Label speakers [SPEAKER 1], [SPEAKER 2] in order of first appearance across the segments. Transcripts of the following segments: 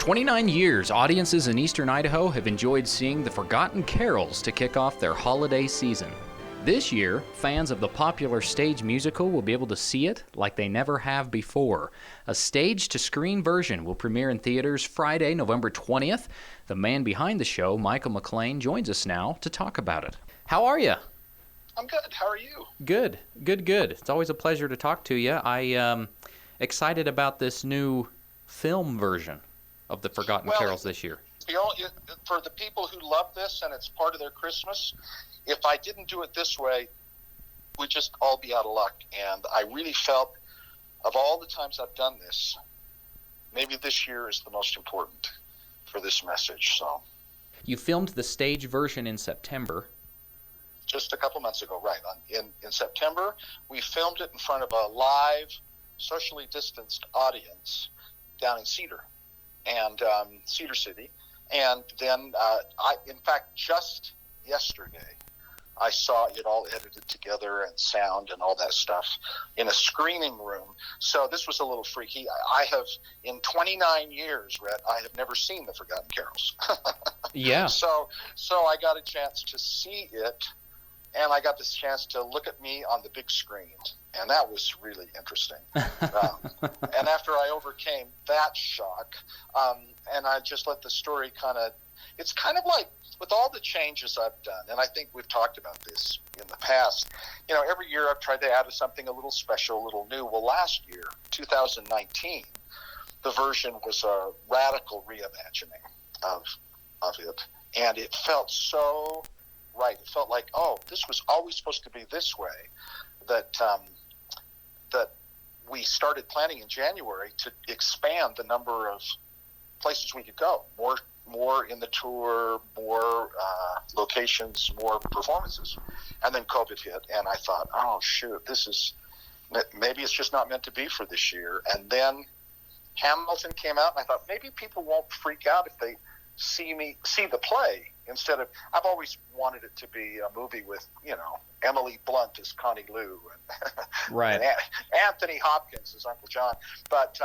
[SPEAKER 1] 29 years, audiences in eastern Idaho have enjoyed seeing the Forgotten Carols to kick off their holiday season. This year, fans of the popular stage musical will be able to see it like they never have before. A stage-to-screen version will premiere in theaters Friday, November 20th. The man behind the show, Michael McLean, joins us now to talk about it. How are you?
[SPEAKER 2] I'm good. How are you?
[SPEAKER 1] Good. It's always a pleasure to talk to you. I'm excited about this new film version of the Forgotten Carols this year.
[SPEAKER 2] For the people who love this and it's part of their Christmas, if I didn't do it this way, we'd just all be out of luck. And I really felt, of all the times I've done this, maybe this year is the most important for this message. So,
[SPEAKER 1] you filmed the stage version in September.
[SPEAKER 2] Just a couple months ago, right. In September, we filmed it in front of a live, socially distanced audience down in Cedar City. And then, in fact, just yesterday, I saw it all edited together and sound and all that stuff in a screening room. So this was a little freaky. I have, in 29 years, Rett, I have never seen the Forgotten Carols.
[SPEAKER 1] Yeah.
[SPEAKER 2] So I got a chance to see it, and I got this chance to look at me on the big screen. And that was really interesting. And after I overcame that shock, and I just let the story it's kind of like with all the changes I've done, and I think we've talked about this in the past, every year I've tried to add something a little special, a little new. Well, last year, 2019, the version was a radical reimagining of it. And it felt so right. It felt like, this was always supposed to be this way, that we started planning in January to expand the number of places we could go, more in the tour, more locations, more performances. And then COVID hit, and I thought, maybe it's just not meant to be for this year. And then Hamilton came out, and I thought, maybe people won't freak out if they see the play instead of, I've always wanted it to be a movie with, Emily Blunt as Connie Lou and,
[SPEAKER 1] right.
[SPEAKER 2] and Anthony Hopkins as Uncle John. But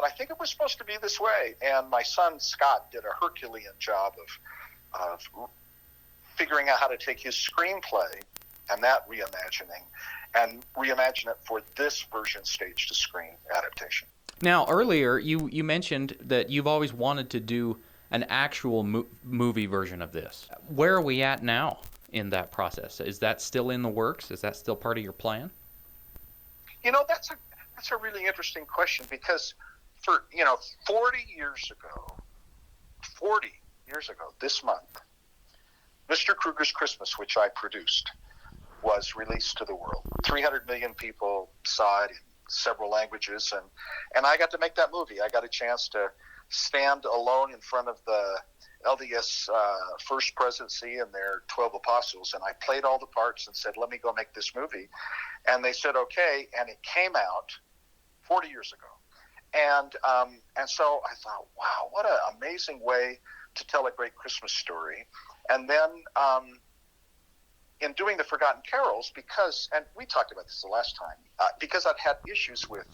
[SPEAKER 2] I think it was supposed to be this way. And my son, Scott, did a Herculean job of figuring out how to take his screenplay and that reimagining and reimagine it for this version stage to screen adaptation.
[SPEAKER 1] Now, earlier you mentioned that you've always wanted to do an actual movie version of this. Where are we at now in that process? Is that still in the works? Is that still part of your plan?
[SPEAKER 2] That's a really interesting question, because for 40 years ago this month, Mr. Kruger's Christmas, which I produced, was released to the world. 300 million people saw it in several languages, and I got to make that movie. I got a chance to stand alone in front of the LDS First Presidency and their 12 apostles, and I played all the parts and said, let me go make this movie. And they said, okay, and it came out 40 years ago. And so I thought, wow, what an amazing way to tell a great Christmas story. And then in doing the Forgotten Carols, and we talked about this the last time, because I'd had issues with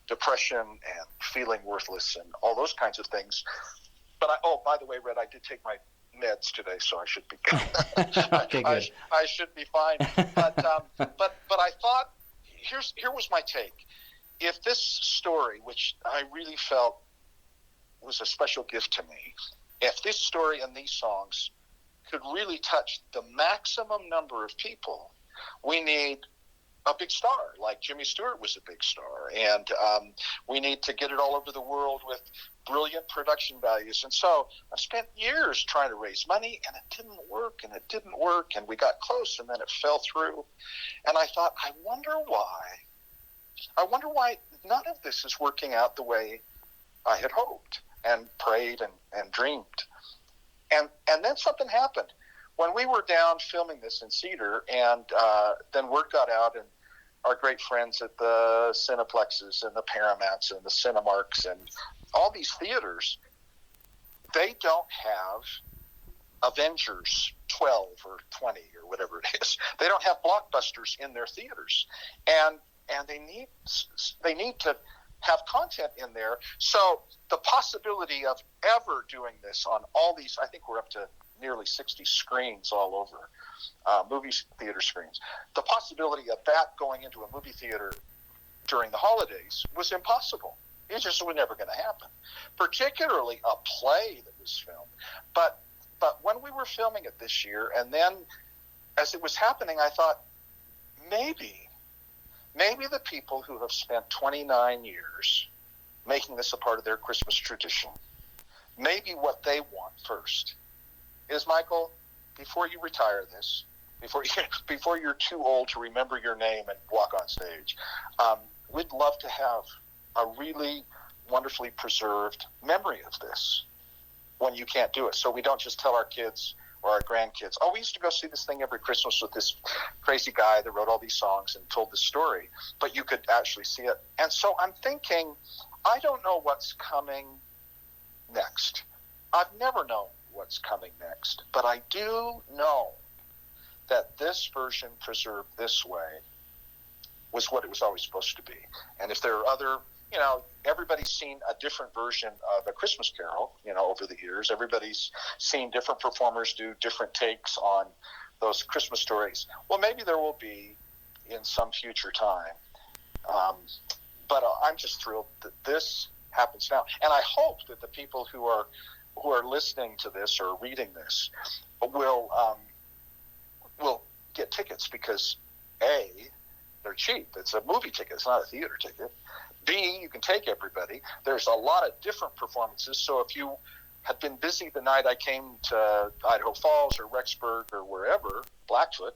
[SPEAKER 2] depression and feeling worthless and all those kinds of things. But by the way, Redd, I did take my meds today, so I should be good.
[SPEAKER 1] Okay, good.
[SPEAKER 2] I should be fine. But I thought, here was my take. If this story, which I really felt was a special gift to me, if this story and these songs could really touch the maximum number of people, we need a big star, like Jimmy Stewart was a big star. And we need to get it all over the world with brilliant production values. And so I spent years trying to raise money, and it didn't work, and we got close, and then it fell through. And I thought, I wonder why none of this is working out the way I had hoped and prayed and dreamed. And then something happened. When we were down filming this in Cedar, and then word got out, and our great friends at the Cineplexes and the Paramounts and the Cinemarks and all these theaters, they don't have Avengers 12 or 20 or whatever it is. They don't have blockbusters in their theaters. And they need to have content in there. So the possibility of ever doing this on all these, I think we're up to nearly 60 screens all over, movie theater screens. The possibility of that going into a movie theater during the holidays was impossible. It just was never going to happen, particularly a play that was filmed. But when we were filming it this year, and then as it was happening, I thought, maybe the people who have spent 29 years making this a part of their Christmas tradition, maybe what they want first is, Michael, before you retire this, before you're too old to remember your name and walk on stage, we'd love to have a really wonderfully preserved memory of this when you can't do it. So we don't just tell our kids or our grandkids, oh, we used to go see this thing every Christmas with this crazy guy that wrote all these songs and told this story, but you could actually see it. And so I'm thinking, I don't know what's coming next. I've never known what's coming next, but I do know that this version preserved this way was what it was always supposed to be. And if there are other, everybody's seen a different version of A Christmas Carol, over the years. Everybody's seen different performers do different takes on those Christmas stories. Well, maybe there will be in some future time. But I'm just thrilled that this happens now. And I hope that the people who are listening to this or reading this will get tickets because, A, they're cheap. It's a movie ticket. It's not a theater ticket. B, you can take everybody. There's a lot of different performances. So if you had been busy the night I came to Idaho Falls or Rexburg or wherever, Blackfoot,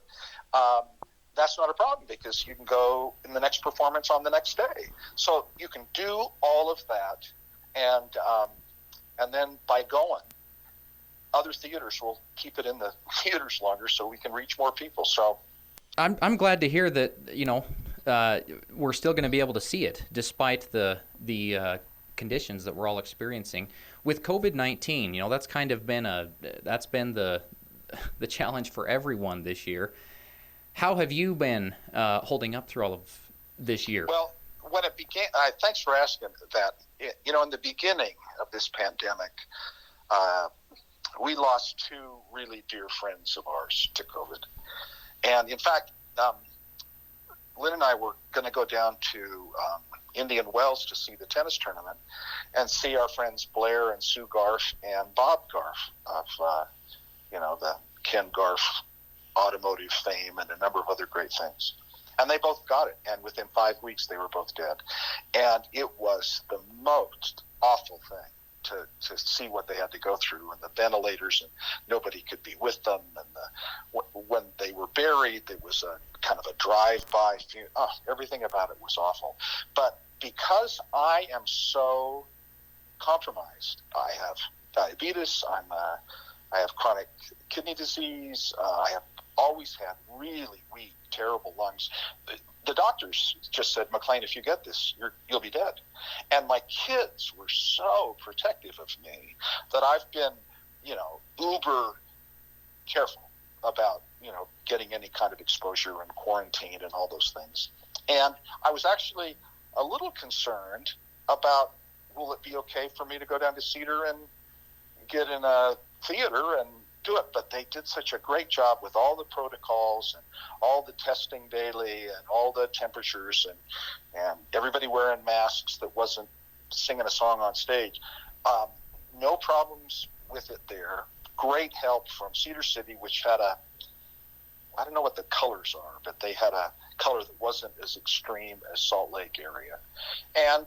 [SPEAKER 2] that's not a problem because you can go in the next performance on the next day. So you can do all of that, and then by going, other theaters will keep it in the theaters longer so we can reach more people. So
[SPEAKER 1] I'm glad to hear that, we're still going to be able to see it despite the conditions that we're all experiencing. With COVID-19, that's kind of been the challenge for everyone this year. How have you been holding up through all of this year?
[SPEAKER 2] Well, when it began, thanks for asking that. In the beginning of this pandemic, we lost two really dear friends of ours to COVID. And in fact, Lynn and I were going to go down to Indian Wells to see the tennis tournament and see our friends Blair and Sue Garf and Bob Garf of, the Ken Garf automotive fame and a number of other great things. And they both got it. And within 5 weeks, they were both dead. And it was the most awful thing to see what they had to go through, and the ventilators, and nobody could be with them. And when they were buried, it was a kind of a drive-by. Everything about it was awful. But because I am so compromised, I have diabetes, I have chronic kidney disease, I have always had really weak, terrible lungs. The doctors just said, McLean, if you get this, you'll be dead. And my kids were so protective of me that I've been, uber careful about, getting any kind of exposure and quarantine and all those things. And I was actually a little concerned about, will it be okay for me to go down to Cedar and get in a theater and do it? But they did such a great job with all the protocols and all the testing daily and all the temperatures and everybody wearing masks that wasn't singing a song on stage. No problems with it there. Great help from Cedar City, which had I don't know what the colors are, but they had a color that wasn't as extreme as Salt Lake area. And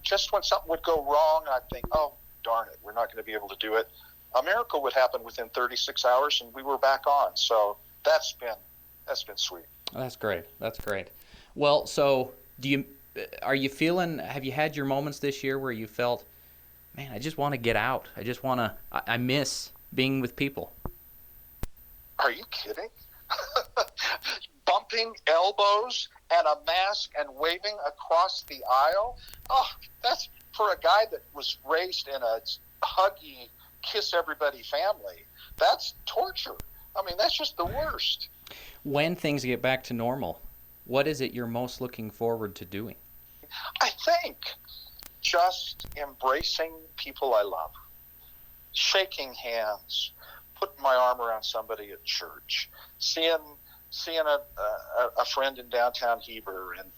[SPEAKER 2] just when something would go wrong, I'd think, oh, darn it, we're not going to be able to do it. A miracle would happen within 36 hours, and we were back on. So that's been sweet.
[SPEAKER 1] Oh, that's great. That's great. Well, so have you had your moments this year where you felt, man, I just want to get out. I miss being with people?
[SPEAKER 2] Are you kidding? Bumping elbows and a mask and waving across the aisle? Oh, that's for a guy that was raised in a huggy, kiss everybody family. That's torture. I mean, that's just the worst.
[SPEAKER 1] When things get back to normal, what is it you're most looking forward to doing?
[SPEAKER 2] I think just embracing people I love, shaking hands, putting my arm around somebody at church, seeing a friend in downtown Heber and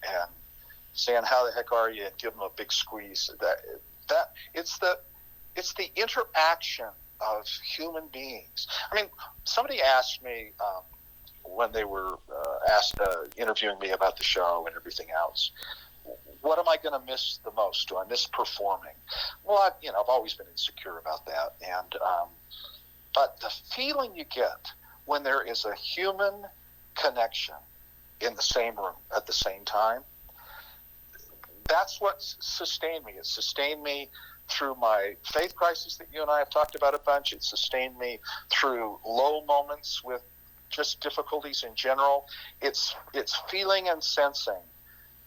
[SPEAKER 2] saying, how the heck are you, and give them a big squeeze. That it's the interaction of human beings. I mean, somebody asked me when they were interviewing me about the show and everything else, what am I going to miss the most? Do I miss performing? Well, I've always been insecure about that, but the feeling you get when there is a human connection in the same room at the same time, that's what sustained me. It sustained me through my faith crisis that you and I have talked about a bunch. It sustained me through low moments with just difficulties in general. It's feeling and sensing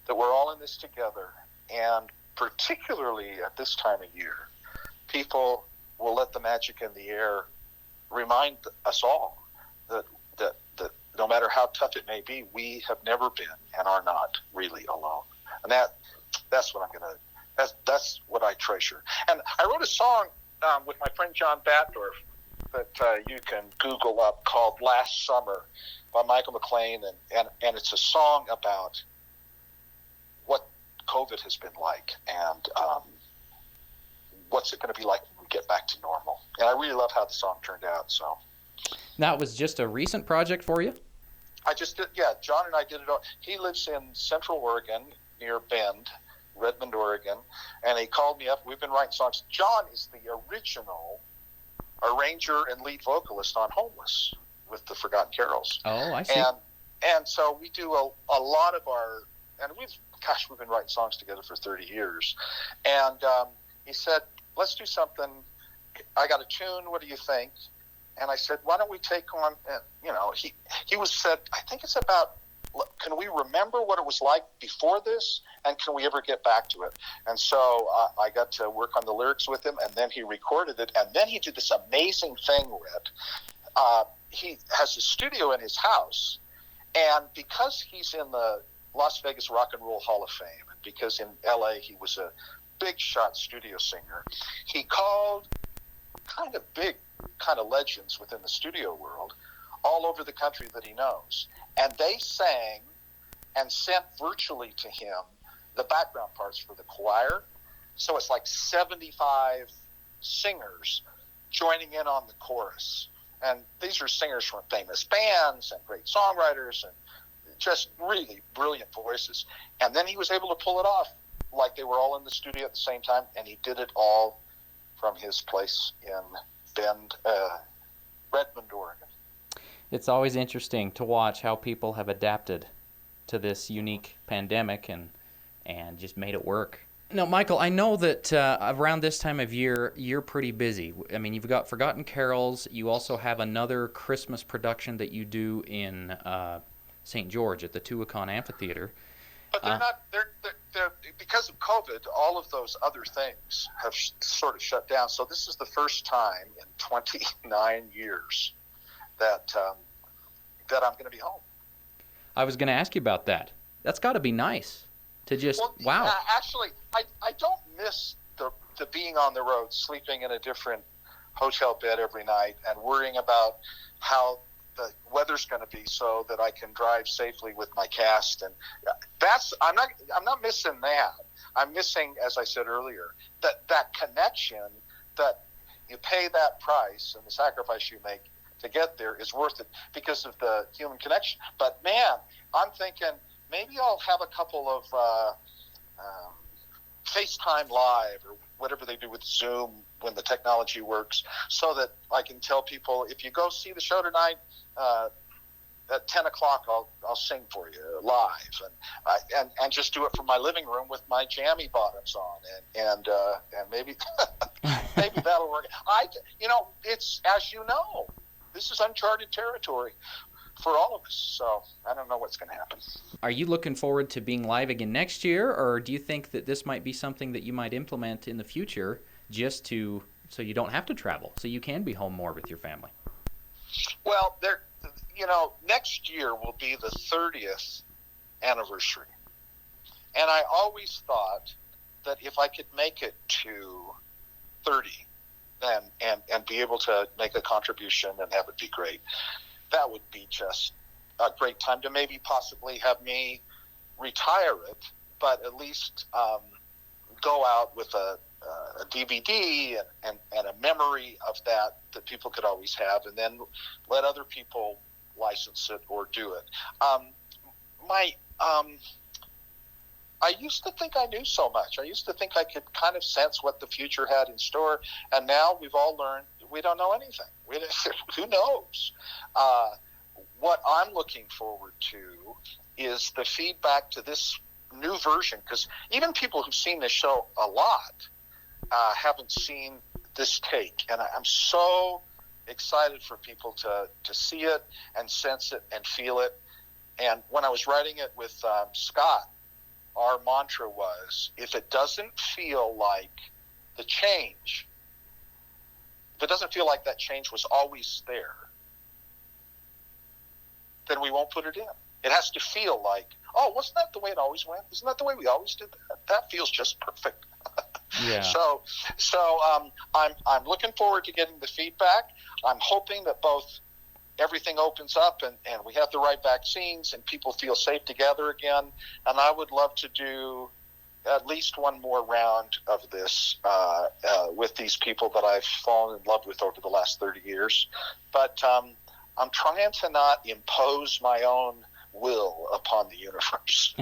[SPEAKER 2] that we're all in this together, and particularly at this time of year, people will let the magic in the air remind us all that no matter how tough it may be, we have never been and are not really alone. And that's what that's what I treasure. And I wrote a song with my friend John Batdorf that you can Google up, called Last Summer by Michael McLean, and it's a song about what COVID has been like and what's it going to be like when we get back to normal. And I really love how the song turned out. So
[SPEAKER 1] that was just a recent project for you?
[SPEAKER 2] I just did, yeah. John and I did it all. He lives in Central Oregon near Bend, Redmond, Oregon, and he called me up. We've been writing songs. John is the original arranger and lead vocalist on Homeless with the Forgotten Carols.
[SPEAKER 1] Oh, I see.
[SPEAKER 2] And so we do a lot of our, and we've been writing songs together for 30 years. And he said, let's do something. I got a tune. What do you think? And I said, why don't we take on, he said, I think it's about, can we remember what it was like before this, and can we ever get back to it? And so I got to work on the lyrics with him, and then he recorded it, and then he did this amazing thing, Rhett. He has a studio in his house, and because he's in the Las Vegas Rock and Roll Hall of Fame, and because in LA he was a big shot studio singer, he called kind of legends within the studio world all over the country that he knows. And they sang and sent virtually to him the background parts for the choir. So it's like 75 singers joining in on the chorus. And these are singers from famous bands and great songwriters and just really brilliant voices. And then he was able to pull it off like they were all in the studio at the same time, and he did it all from his place in Bend, Redmond, Oregon.
[SPEAKER 1] It's always interesting to watch how people have adapted to this unique pandemic and just made it work. Now, Michael, I know that around this time of year, you're pretty busy. I mean, you've got Forgotten Carols. You also have another Christmas production that you do in St. George at the Tuacahn Amphitheater.
[SPEAKER 2] But they're not, they're because of COVID, all of those other things have sort of shut down. So this is the first time in 29 years that I'm going to be home.
[SPEAKER 1] I was going to ask you about that. That's got to be nice to just, wow.
[SPEAKER 2] Actually, I don't miss the being on the road, sleeping in a different hotel bed every night and worrying about how the weather's going to be so that I can drive safely with my cast. And I'm not missing that. I'm missing, as I said earlier, that connection, that you pay that price and the sacrifice you make to get there is worth it because of the human connection. But man, I'm thinking maybe I'll have a couple of FaceTime Live or whatever they do with Zoom when the technology works, so that I can tell people, if you go see the show tonight at 10 o'clock, I'll sing for you live, and just do it from my living room with my jammy bottoms on, and maybe maybe that'll work. It's, as you know, this is uncharted territory for all of us, so I don't know what's going to happen.
[SPEAKER 1] Are you looking forward to being live again next year, or do you think that this might be something that you might implement in the future just so you don't have to travel, so you can be home more with your family?
[SPEAKER 2] Well, next year will be the 30th anniversary. And I always thought that if I could make it to 30 and be able to make a contribution, and that would be great. That would be just a great time to maybe possibly have me retire it, but at least go out with a DVD and a memory of that people could always have, and then let other people license it or do it. I used to think I knew so much. I used to think I could kind of sense what the future had in store, and now we've all learned we don't know anything. Who knows? What I'm looking forward to is the feedback to this new version, because even people who've seen this show a lot haven't seen this take, and I'm so excited for people to see it and sense it and feel it. And when I was writing it with Scott, our mantra was, if it doesn't feel like the change, if it doesn't feel like that change was always there, then we won't put it in. It has to feel like, oh, wasn't that the way it always went? Isn't that the way we always did that? That feels just perfect.
[SPEAKER 1] Yeah.
[SPEAKER 2] So I'm looking forward to getting the feedback. I'm hoping that both everything opens up and we have the right vaccines and people feel safe together again. And I would love to do at least one more round of this with these people that I've fallen in love with over the last 30 years. But I'm trying to not impose my own will upon the universe.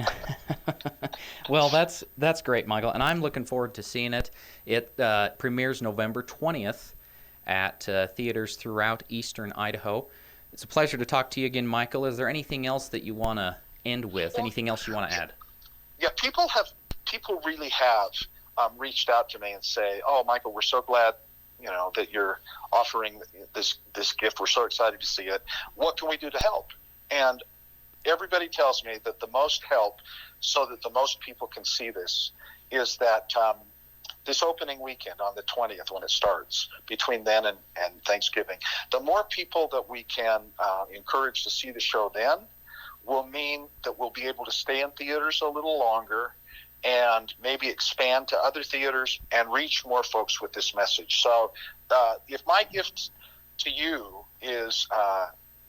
[SPEAKER 1] Well, that's great, Michael, and I'm looking forward to seeing it. It premieres November 20th at theaters throughout eastern Idaho. It's a pleasure to talk to you again, Michael. Is there anything else that you want to end with? Anything else you want to add?
[SPEAKER 2] Yeah, people really have reached out to me and say, "Oh, Michael, we're so glad that you're offering this gift. We're so excited to see it. What can we do to help?" And everybody tells me that the most help, so that the most people can see this, is that this opening weekend on the 20th, when it starts, between then and Thanksgiving, the more people that we can encourage to see the show then will mean that we'll be able to stay in theaters a little longer and maybe expand to other theaters and reach more folks with this message. So if my gift to you is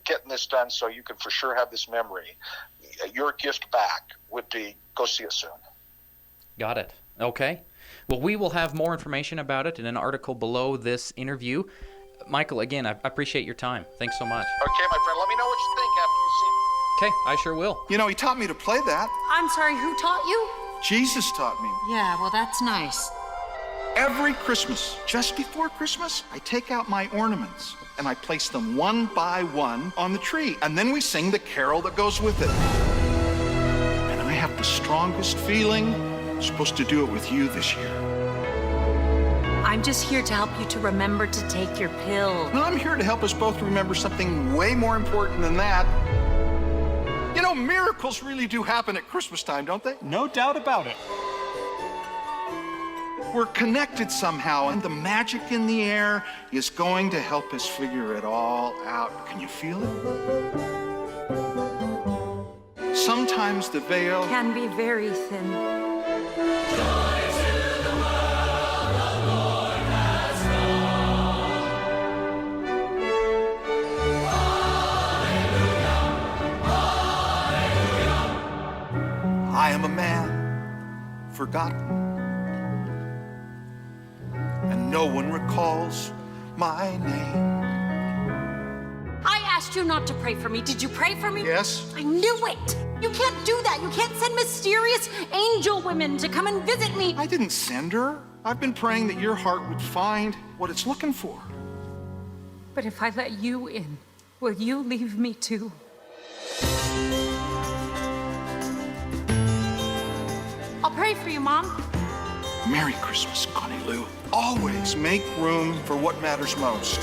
[SPEAKER 2] getting this done so you can for sure have this memory, your gift back would be go see it soon. Got it. Okay. Well, we will have more information about it in an article below this interview. Michael, again, I appreciate your time. Thanks so much. Okay, my friend, let me know what you think after you've seen it. Okay, I sure will.
[SPEAKER 3] You know, he taught me to play that.
[SPEAKER 4] I'm sorry, who taught you?
[SPEAKER 3] Jesus taught me.
[SPEAKER 4] Yeah, well, that's nice.
[SPEAKER 3] Every Christmas, just before Christmas, I take out my ornaments and I place them one by one on the tree. And then we sing the carol that goes with it. And I have the strongest feeling I'm supposed to do it with you this year.
[SPEAKER 4] I'm just here to help you to remember to take your pill.
[SPEAKER 3] No, I'm here to help us both remember something way more important than that. You know, miracles really do happen at Christmas time, don't they?
[SPEAKER 5] No doubt about it.
[SPEAKER 3] We're connected somehow, and the magic in the air is going to help us figure it all out. Can you feel it? Sometimes the veil
[SPEAKER 4] Can be very thin.
[SPEAKER 3] I am a man forgotten, and no one recalls my name.
[SPEAKER 4] I asked you not to pray for me. Did you pray for me?
[SPEAKER 3] Yes?
[SPEAKER 4] I knew it. You can't do that. You can't send mysterious angel women to come and visit me.
[SPEAKER 3] I didn't send her. I've been praying that your heart would find what it's looking for.
[SPEAKER 4] But if I let you in, will you leave me too? I'll pray for you, Mom.
[SPEAKER 3] Merry Christmas, Connie Lou. Always make room for what matters most.